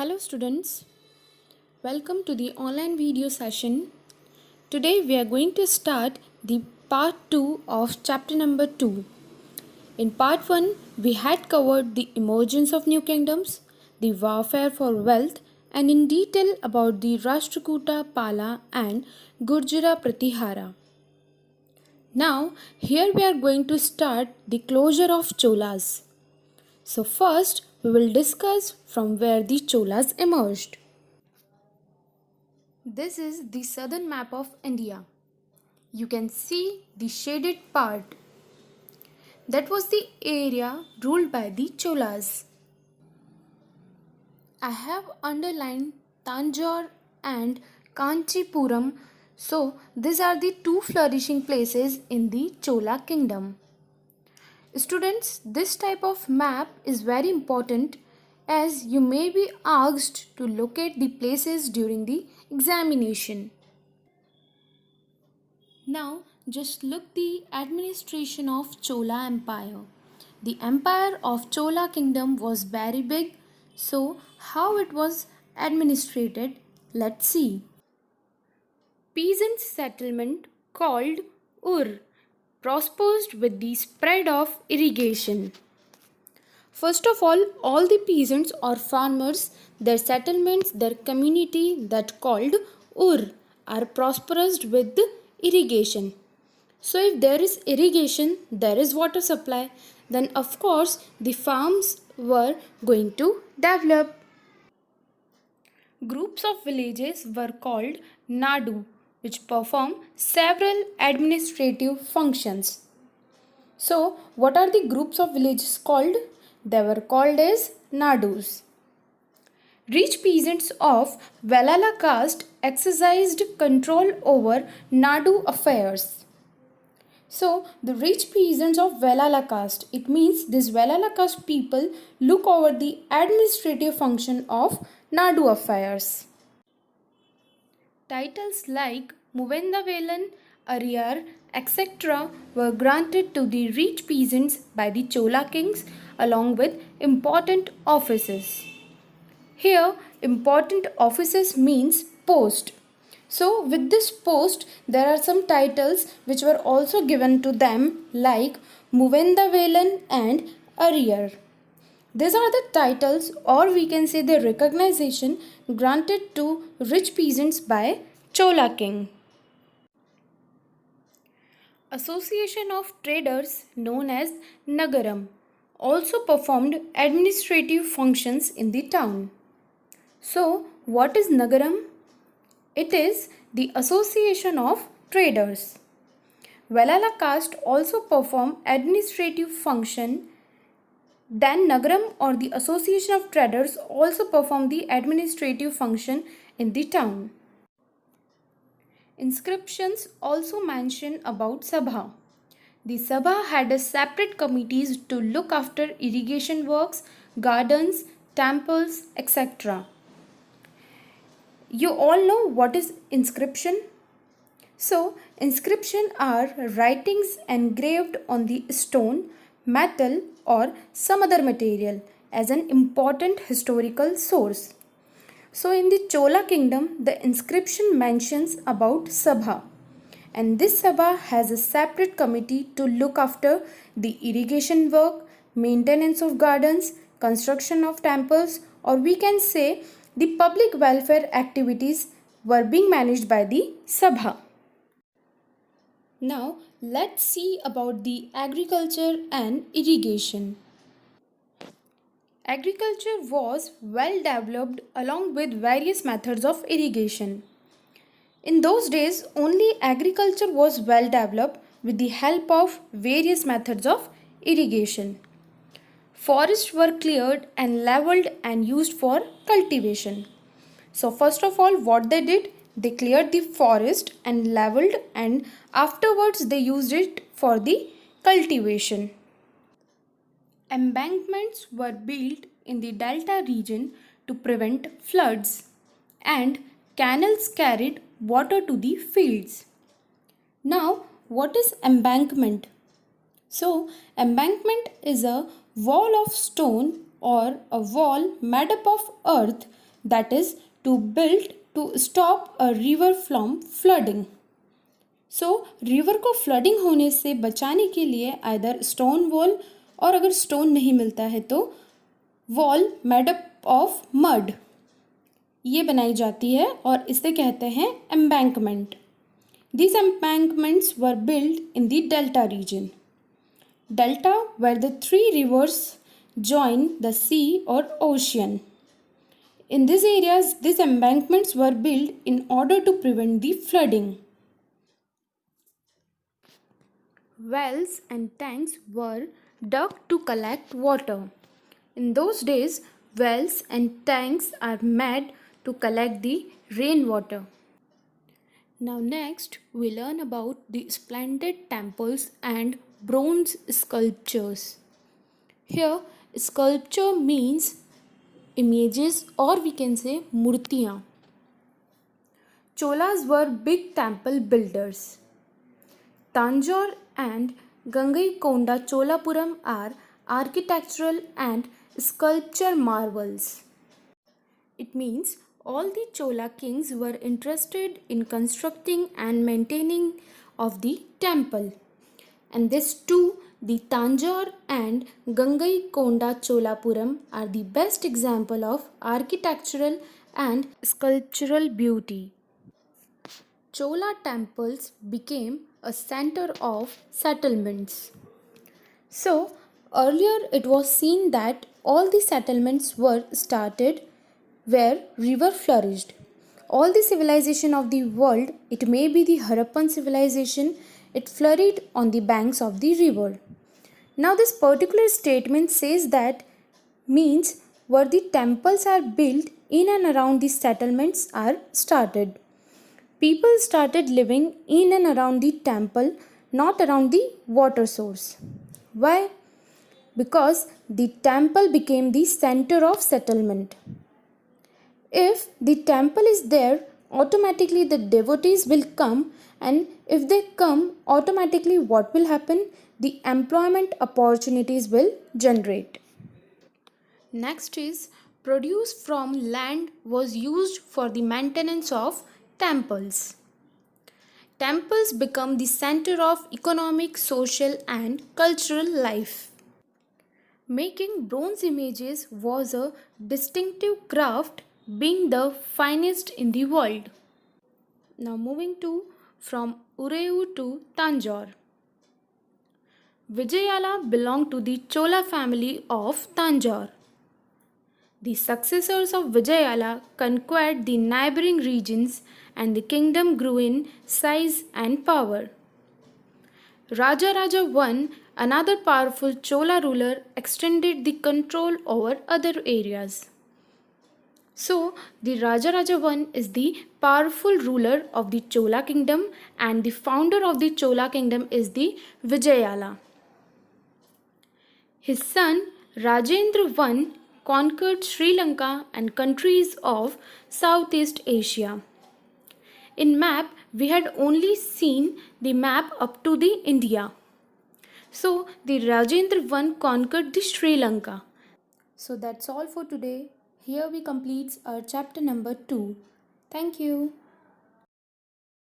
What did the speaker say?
Hello students, welcome to the online video session. Today we are going to start the part 2 of chapter number 2. In part 1 we had covered the emergence of new kingdoms, the warfare for wealth and in detail about the Rashtrakuta Pala and Gurjara Pratihara. Now here we are going to start the closure of Cholas. So first we will discuss from where the Cholas emerged. This is the southern map of India. You can see the shaded part. That was the area ruled by the Cholas. I have underlined Tanjore and Kanchipuram, so these are the two flourishing places in the Chola kingdom. Students, this type of map is very important as you may be asked to locate the places during the examination. Now just look the administration of Chola Empire. The empire of Chola kingdom was very big, so how it was administrated, let's see. Peasant settlement called Ur prospered with the spread of irrigation. First of all the peasants or farmers, their settlements, their community that called Ur are prosperous with irrigation. So if there is irrigation, there is water supply, then of course the farms were going to develop. Groups of villages were called Nadu, which perform several administrative functions. So, what are the groups of villages called? They were called as Nadus. Rich peasants of Velala caste exercised control over Nadu affairs. So, the rich peasants of Velala caste, it means these Velala caste people look over the administrative function of Nadu affairs. Titles like Muvendavelan, Ariyar, etc. were granted to the rich peasants by the Chola kings along with important offices. Here, important offices means post. So, with this post, there are some titles which were also given to them like Muvendavelan and Ariyar. These are the titles, or we can say the recognition granted to rich peasants by Chola king. Association of traders known as Nagaram also performed administrative functions in the town. So, what is Nagaram? It is the association of traders. Velala caste also perform administrative function. Then Nagaram or the association of traders also perform the administrative function in the town. Inscriptions also mention about Sabha. The Sabha had a separate committees to look after irrigation works, gardens, temples, etc. You all know what is inscription? So, inscription are writings engraved on the stone, metal or some other material as an important historical source. So in the Chola kingdom, the inscription mentions about Sabha, and this Sabha has a separate committee to look after the irrigation work, maintenance of gardens, construction of temples, or we can say the public welfare activities were being managed by the Sabha. Now let's see about the agriculture and irrigation. Agriculture was well developed along with various methods of irrigation. In those days, only agriculture was well developed with the help of various methods of irrigation. Forests were cleared and leveled and used for cultivation. So first of all, what they did, they cleared the forest and leveled, and afterwards they used it for the cultivation. Embankments were built in the delta region to prevent floods, and canals carried water to the fields. Now, what is embankment? So, embankment is a wall of stone or a wall made up of earth that is to build to stop a river from flooding. So river को flooding होने से बचाने के लिए either stone wall और अगर stone नहीं मिलता है तो wall made up of mud ये बनाई जाती है और इसे कहते हैं embankment. These embankments were built in the delta region. Delta where the three rivers join the sea or ocean. In these areas, these embankments were built in order to prevent the flooding. Wells and tanks were dug to collect water. In those days, wells and tanks are made to collect the rainwater. Now next we learn about the splendid temples and bronze sculptures. Here sculpture means images or we can say murtiyan. Cholas were big temple builders. Tanjore and Gangaikonda Cholapuram are architectural and sculpture marvels. It means all the Chola kings were interested in constructing and maintaining of the temple. And this too, the Tanjore and Gangaikonda Cholapuram are the best example of architectural and sculptural beauty. Chola temples became a center of settlements. So, earlier it was seen that all the settlements were started where river flourished. All the civilization of the world, it may be the Harappan civilization, it flourished on the banks of the river. Now this particular statement says that means where the temples are built in and around the settlements are started. People started living in and around the temple, not around the water source. Why? Because the temple became the center of settlement. If the temple is there, automatically the devotees will come, and if they come, automatically what will happen? The employment opportunities will generate. Next is produce from land was used for the maintenance of temples. Temples become the center of economic, social and cultural life. Making bronze images was a distinctive craft, being the finest in the world. Now moving to from Ureu to Tanjore. Vijayala belonged to the Chola family of Tanjore. The successors of Vijayala conquered the neighboring regions and the kingdom grew in size and power. Rajaraja I, another powerful Chola ruler, extended the control over other areas. So, the Rajaraja I is the powerful ruler of the Chola kingdom and the founder of the Chola kingdom is the Vijayala. His son Rajendra I conquered Sri Lanka and countries of Southeast Asia. In map, we had only seen the map up to the India. So, the Rajendra I conquered the Sri Lanka. So that's all for today. Here we complete our chapter number 2. Thank you.